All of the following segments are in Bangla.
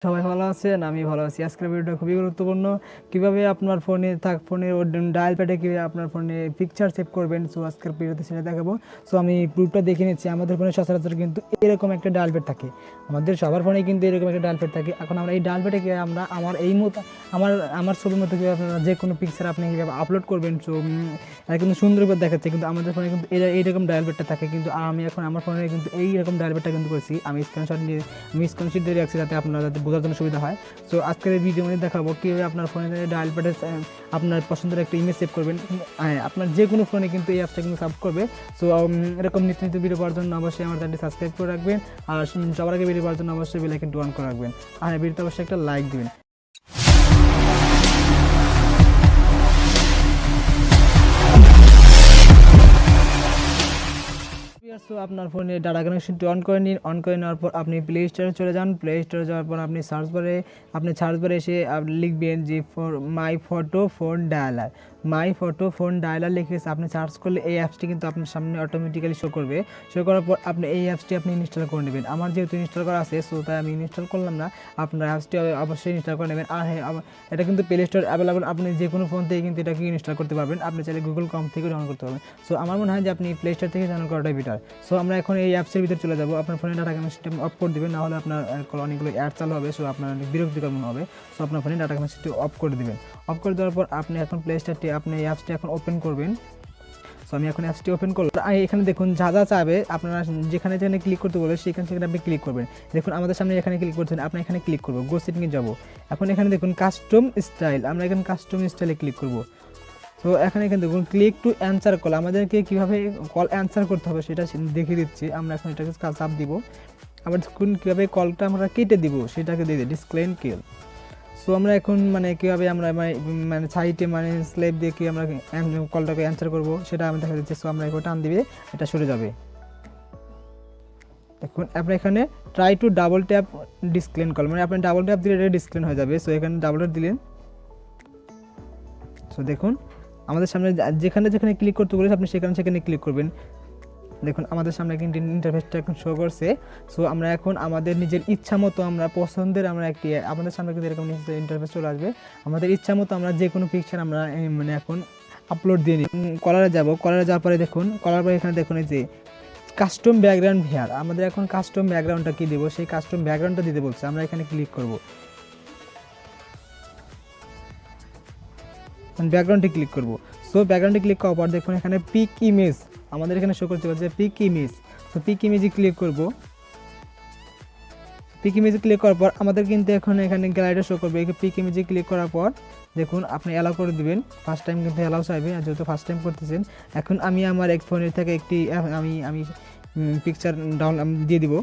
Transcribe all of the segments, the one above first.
সবাই ভালো আছেন? আমি ভালো আছি। আজকের ভিডিওটা খুবই গুরুত্বপূর্ণ। কিভাবে আপনার ফোনের ডায়াল প্যাডে কিভাবে আপনার ফোনে পিকচার সেভ করবেন। সো আজকের ভিডিওতে সেটা দেখাবো। সো আমি প্রুফটা দেখে নিচ্ছি। আমাদের ফোনে সচরাচর কিন্তু এরকম একটা ডায়াল প্যাড থাকে। আমাদের সবার ফোনেই কিন্তু এরকম একটা ডায়াল প্যাড থাকে। এখন আমরা এই ডায়াল প্যাডে কীভাবে আমরা আমার এই মতো আমার ছবির মতো কীভাবে আপনারা যে কোনো পিকচার আপনি কীভাবে আপলোড করবেন। সো এটা কিন্তু সুন্দর করে দেখাচ্ছে, কিন্তু আমাদের ফোনে কিন্তু এইরকম ডায়াল প্যাডটা থাকে। কিন্তু আমি এখন আমার ফোনে কিন্তু এইরকম ডায়াল প্যাডটা কিন্তু করেছি। আমি স্ক্রিনশট দিয়ে রাখছি যাতে আপনারা বোঝার জন্য সুবিধা হয়। সো আজকের এই ভিডিও মধ্যে দেখাবো কীভাবে আপনার ফোনে ডায়াল প্যাডে আপনার পছন্দের একটা ইমেজ সেভ করবেন। আপনার যে কোনো ফোনে কিন্তু এই অ্যাপসটা কিন্তু সাপোর্ট করবে। সো এরকম নিত্য নিত্য ভিডিও পাওয়ার জন্য অবশ্যই আমার চ্যানেলটি সাবস্ক্রাইব করে রাখবেন, আর সবার আগে ভিডিও পাওয়ার জন্য অবশ্যই বেল আইকনটি অন করে রাখবেন, আর ভিডিওতে অবশ্যই একটা লাইক দিবেন। সো আপনার ফোনে ডাটা কানেকশনটি অন করে নিন। অন করে নেওয়ার পর আপনি প্লে স্টোরে চলে যান। প্লে স্টোরে যাওয়ার পর আপনি সার্চ বারে এসে লিখবেন যে মাই ফটো ফোন ডায়ালার। মাই ফটো ফোন ডায়ালার লিখে আপনি সার্চ করলে এই অ্যাপসটি কিন্তু আপনার সামনে অটোমেটিক্যালি শো করবে। শো করার পর আপনি এই অ্যাপসটি আপনি ইনস্টল করে নেবেন। আমার যেহেতু ইনস্টল করা আছে, সো তাই আমি ইনস্টল করলাম না। আপনার অ্যাপসটি অবশ্যই ইনস্টল করে নেবেন। আর হ্যাঁ, এটা কিন্তু প্লে স্টোর অ্যাভেলেবল। আপনি যে কোনো ফোন থেকে কিন্তু এটাকে ইনস্টল করতে পারবেন। আপনি চাইলে গুগল ক্রোম থেকে ডাউনলোড করতে পারবেন। সো আমার মনে হয় যে আপনি প্লে স্টোর থেকে ডাউনলোড করাটাই বেটার। সো আমরা এখন এই অ্যাপসের ভিতরে চলে যাব। আপনার ফোনে ডাটা কানেকশনটি অফ করে দেবেন, নাহলে আপনার অনেকগুলো অ্যাড চালু হবে। সো আপনার অনেক বিরক্তিকর মনে হবে। সো আপনার ফোনে ডাটা কানেকশনটি অফ করে দেবেন। অফ করে দেওয়ার পর আপনি এখন আপনি এই অ্যাপসটি এখন ওপেন করবেন। সো আমি এখন অ্যাপসটি ওপেন করলাম। এখানে দেখুন যা চাবে আপনারা যেখানে ক্লিক করতে বলবে সেখানে আপনি ক্লিক করবেন। দেখুন আমাদের সামনে এখানে ক্লিক করছেন, আপনি এখানে ক্লিক করবো, গো সেটিংয়ে যাব। এখন এখানে দেখুন কাস্টম স্টাইল, আমরা এখানে কাস্টম স্টাইলে ক্লিক করব। তো এখানে দেখুন ক্লিক টু অ্যান্সার কল, আমাদেরকে কীভাবে কল অ্যান্সার করতে হবে সেটা দেখিয়ে দিচ্ছি। আমরা এখন এটাকে চাপ দিব। আবার দেখুন কীভাবে কলটা আমরা কেটে দিব সেটাকে দিয়ে ডিসক্লেম কিল। সো আমরা এখন কীভাবে আমরা সাইটে স্লেভ দিয়ে কি আমরা কলটাকে অ্যান্সার করবো সেটা আমি দেখা দিচ্ছি। সো আমরা এখন টান দিবে, এটা সরে যাবে। দেখুন আপনি এখানে try to double tap disclaim call, আপনি ডাবল ট্যাপ দিলে এটা ডিসক্লেম হয়ে যাবে। সো এখানে ডাবল ট্যাপ দিলেন। সো দেখুন আমাদের সামনে যেখানে ক্লিক করতে বলেছে আপনি সেখানে ক্লিক করবেন। দেখুন আমাদের সামনে কিন্তু ইন্টারফেসটা এখন শো করছে। সো আমরা এখন আমাদের নিজের ইচ্ছা মতো আমরা পছন্দের আমাদের সামনে কিন্তু এরকম ইন্টারফেস চলে আসবে। আমাদের ইচ্ছা মতো আমরা যে কোনো পিকচার আমরা এখন আপলোড দিয়ে নিই। কলারে যাব, কলারে যাওয়ার পরে দেখুন কলার পরে এখানে দেখুন এই যে কাস্টম ব্যাকগ্রাউন্ড হেয়ার, আমাদের এখন কাস্টম ব্যাকগ্রাউন্ডটা কী দেবো সেই কাস্টম ব্যাকগ্রাউন্ডটা দিতে বলছে। আমরা এখানে ক্লিক করব, ব্যাকগ্রাউন্ডে ক্লিক করব। সো ব্যাকগ্রাউন্ডে ক্লিক করার পর দেখুন এখানে পিক ইমেজ আমাদের এখানে শো করতে পারছে পিক ইমেজ। সো পিক ইমেজে ক্লিক করব। পিক ইমেজে ক্লিক করার পর আমাদের কিন্তু এখন এখানে গ্যালারিটা শো করবে। পিক ইমেজে ক্লিক করার পর দেখুন আপনি অ্যালাউ করে দেবেন। ফার্স্ট টাইম কিন্তু অ্যালাউ চাইবে, আর যেহেতু ফার্স্ট টাইম করতেছেন। এখন আমি আমার এক ফোনের থেকে একটি আমি পিকচার দিয়ে দিব।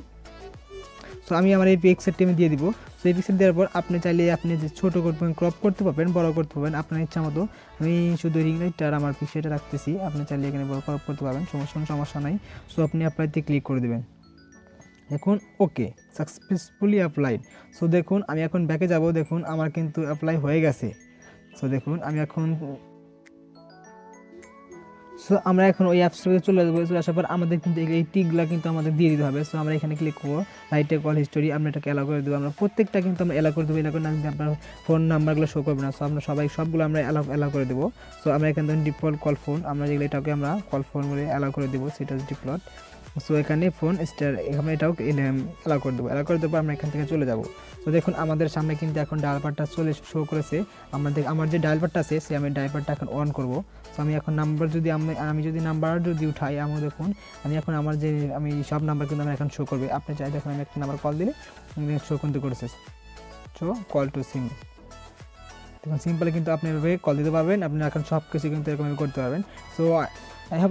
সো আমি আমার এই পিকচারটি আমি দিয়ে দিব। সো এই পিকচার দেওয়ার পর আপনি চাইলে আপনি যে ছোটো করবেন, ক্রপ করতে পারবেন, বড় করতে পারবেন আপনার ইচ্ছা মতো। আমি শুধু রিং লাইটটা আর আমার পিকচারটা রাখতেছি, আপনি চাইলে এখানে বড় ক্রপ করতে পারবেন, সমস্যা নাই। সো আপনি অ্যাপ্লাইতে ক্লিক করে দেবেন। দেখুন ওকে সাকসেসফুলি অ্যাপ্লাইড। সো দেখুন আমি এখন ব্যাকে যাব। দেখুন আমার কিন্তু অ্যাপ্লাই হয়ে গেছে। সো দেখুন আমরা এখন ওই অ্যাপসটাতে চলে যাবো। চলে আসার পর আমাদের কিন্তু এই টিকগুলো কিন্তু আমাদের দিয়ে দিতে হবে। সো আমরা এখানে ক্লিক করবো, লাইটে কল হিস্টোরি আমরা এটাকে অ্যালাউ করে দেবো। আমরা প্রত্যেকটা কিন্তু আমরা অ্যালাউ করে দেবো। অ্যালাউ করে না কিন্তু আপনার ফোন নাম্বারগুলো শো করবে না। সো আমরা সবগুলো আমরা অ্যালাউ করে দেবো। সো আমরা এখানে ডিফল্ট কল ফোন, আমরা যেগুলো এটাকে আমরা কল ফোন বলে অ্যালাউ করে দেবো, সেটা ডিফল্ট। সো এখানে ফোন স্টার এখানে এটাও অ্যালাউ করে দেবো। অ্যালাউ করে দেবো আমরা এখান থেকে চলে যাবো। তো দেখুন আমাদের সামনে কিন্তু এখন ডায়াল প্যাডটা শো করেছে। আমার যে ডায়াল প্যাডটা আছে আমি ডায়াল প্যাডটা এখন অন করব। সো আমি এখন নাম্বার যদি নাম্বার উঠাই, আমি দেখুন এখন আমি সব নাম্বার কিন্তু আমার এখন শো করবে। আপনি চাই দেখুন আমি একটা নাম্বার কল দিলে শো কিন্তু করেছে। সো কল টু সিম, দেখুন সিম্পলে কিন্তু আপনি এভাবে কল দিতে পারবেন। আপনি এখন সব কিছু কিন্তু এরকমভাবে করতে পারবেন। সো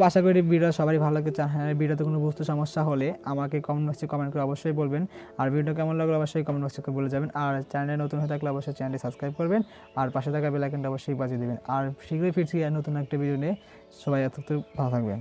আশা করি ভিডিও সবারই ভালো লাগছে। হ্যাঁ, ভিডিওতে কোনো বুঝতে সমস্যা হলে আমাকে কমেন্ট বক্সে কমেন্ট করে অবশ্যই বলবেন। আর ভিডিও কেমন লাগলো অবশ্যই কমেন্ট বক্সে বলে যাবেন। আর চ্যানেলে নতুন হয়ে থাকলে অবশ্যই চ্যানেলটি সাবস্ক্রাইব করবেন, আর পাশে থাকা বেল আইকনটা অবশ্যই বাজিয়ে দেবেন। আর শীঘ্রই ফিরছি নতুন একটা ভিডিও নিয়ে। সবাই ভালো থাকবেন।